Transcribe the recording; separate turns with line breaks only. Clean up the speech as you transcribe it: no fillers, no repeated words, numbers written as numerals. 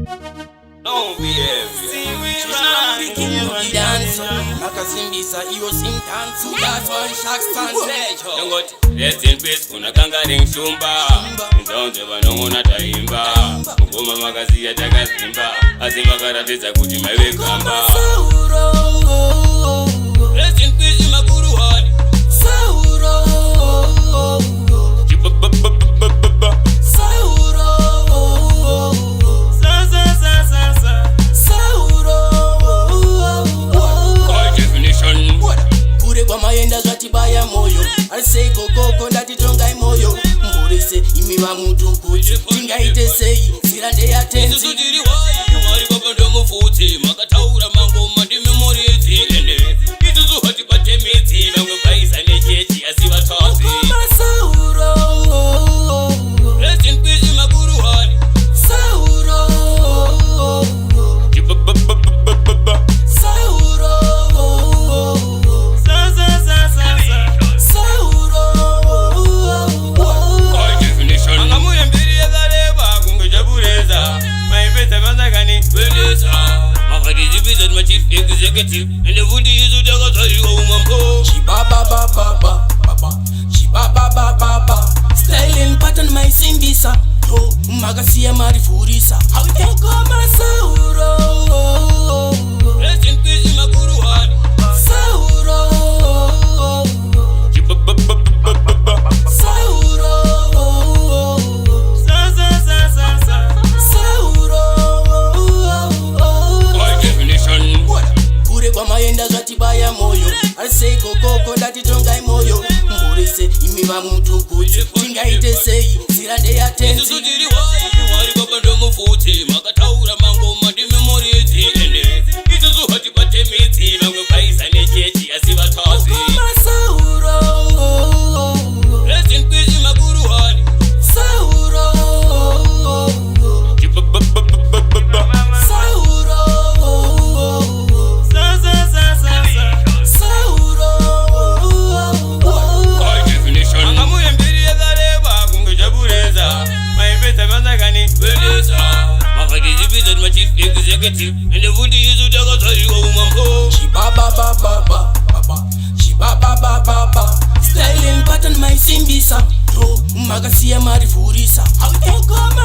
Don't be heavy.
Makazimbisa iyo zimdancehall. That's why SHORKSTAN.
Rest in peace kuna kangaring shumba. Nzonze vanongona taimba. Mukoma makaziya takazimba. Azimba karatedza kuti maiwe kamba. Rest in peace makuru hali. Kure kwamaenda zvatibaya moyo. Arisei kokoko ndatitongai moyo. Mburise imi vamutu kuti tingaite sei zira ndeyatenzi. Isusu tiri wai mwari vapandomufuti makataura mangoma ndimemoridzi ende isusu hatibate midzi vamwe paisa nechechi asi vatasi. Rest in peace makuru hani. My chief executive and the woody is to take a styling pattern my simbisa to magasia marifurisa how we can come sauro. Rest in peace makuru hani. Kwamaenda zvatibaya moyo. Arisei kokoko ndatitongai moyo. Mburise imi vamutu kuti tingaite sei zira ndeyatenzi. Isusu tiri wai mwari vapandomufuti makataura mangoma ndimemoridzi ende isusu hatibate midzi vamwe paisa nechechi asi vatasi. Rest in peace makuru hani. My chief executive and the woody is to take a styling pattern my simbisa to magasia marifurisa how we can come